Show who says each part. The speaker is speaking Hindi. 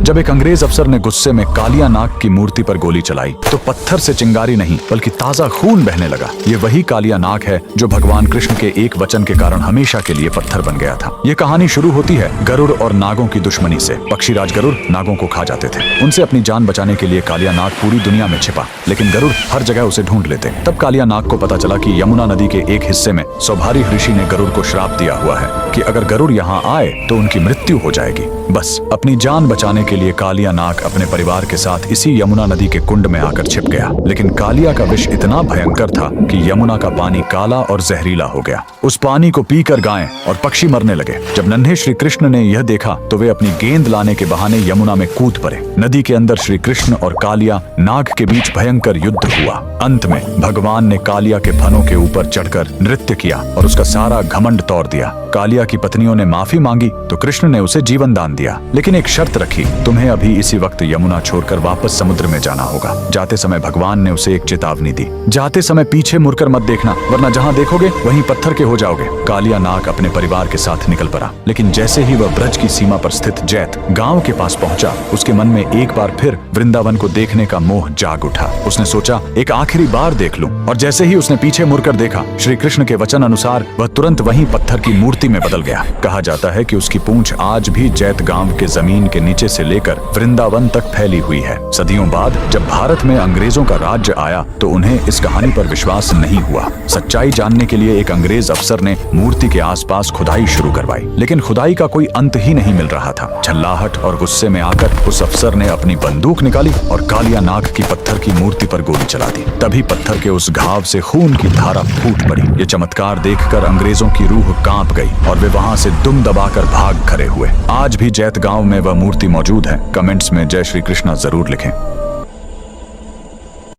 Speaker 1: जब एक अंग्रेज अफसर ने गुस्से में कालिया नाग की मूर्ति पर गोली चलाई तो पत्थर से चिंगारी नहीं बल्कि ताजा खून बहने लगा। ये वही कालिया नाग है जो भगवान कृष्ण के एक वचन के कारण हमेशा के लिए पत्थर बन गया था। ये कहानी शुरू होती है गरुड़ और नागों की दुश्मनी से। पक्षीराज गरुड़ नागों को खा जाते थे। उनसे अपनी जान बचाने के लिए कालिया नाग पूरी दुनिया में छिपा, लेकिन गरुड़ हर जगह उसे ढूंढ लेते। तब कालिया नाग को पता चला कि यमुना नदी के एक हिस्से में सौभारी ऋषि ने गरुड़ को श्राप दिया हुआ है कि अगर गरुड़ यहाँ आए तो उनकी मृत्यु हो जाएगी। बस अपनी जान बचाने के लिए कालिया नाग अपने परिवार के साथ इसी यमुना नदी के कुंड में आकर छिप गया। लेकिन कालिया का विष इतना भयंकर था कि यमुना का पानी काला और जहरीला हो गया। उस पानी को पीकर गायें और पक्षी मरने लगे। जब नन्हे श्री कृष्ण ने यह देखा तो वे अपनी गेंद लाने के बहाने यमुना में कूद पड़े। नदी के अंदर श्री कृष्ण और कालिया नाग के बीच भयंकर युद्ध हुआ। अंत में भगवान ने कालिया के फनों के ऊपर चढ़कर नृत्य किया और उसका सारा घमंड तोड़ दिया। कालिया की पत्नियों ने माफी मांगी तो कृष्ण ने उसे जीवन दान दिया, लेकिन एक शर्त रखी, तुम्हें अभी इसी वक्त यमुना छोड़कर वापस समुद्र में जाना होगा। जाते समय भगवान ने उसे एक चेतावनी दी, जाते समय पीछे मुड़कर मत देखना, वरना जहाँ देखोगे वहीं पत्थर के हो जाओगे। कालिया नाग अपने परिवार के साथ निकल पड़ा, लेकिन जैसे ही वह ब्रज की सीमा पर स्थित जैत गांव के पास पहुंचा, उसके मन में एक बार फिर वृंदावन को देखने का मोह जाग उठा। उसने सोचा एक आखिरी बार देख लूं, और जैसे ही उसने पीछे मुड़कर देखा, श्री कृष्ण के वचन अनुसार वह तुरंत वहीं पत्थर की मूर्ति में बदल गया। कहा जाता है कि उसकी पूंछ आज भी जैत गांव के जमीन के नीचे से लेकर वृंदावन तक फैली हुई है। सदियों बाद जब भारत में अंग्रेजों का राज्य आया तो उन्हें इस कहानी पर विश्वास नहीं हुआ। सच्चाई जानने के लिए एक अंग्रेज अफसर ने मूर्ति के आसपास खुदाई शुरू करवाई, लेकिन खुदाई का कोई अंत ही नहीं मिल रहा था। झल्लाहट और गुस्से में आकर उस अफसर ने अपनी बंदूक निकाली और कालिया नाग की पत्थर की मूर्ति पर गोली चला दी। तभी पत्थर के उस घाव से खून की धारा फूट पड़ी। ये चमत्कार देखकर अंग्रेजों की रूह कांप गई और वे वहां से दुम दबाकर भाग खड़े हुए। आज भी जैत गांव में वह मूर्ति मौजूद है। कमेंट्स में जय श्री कृष्णा जरूर लिखें।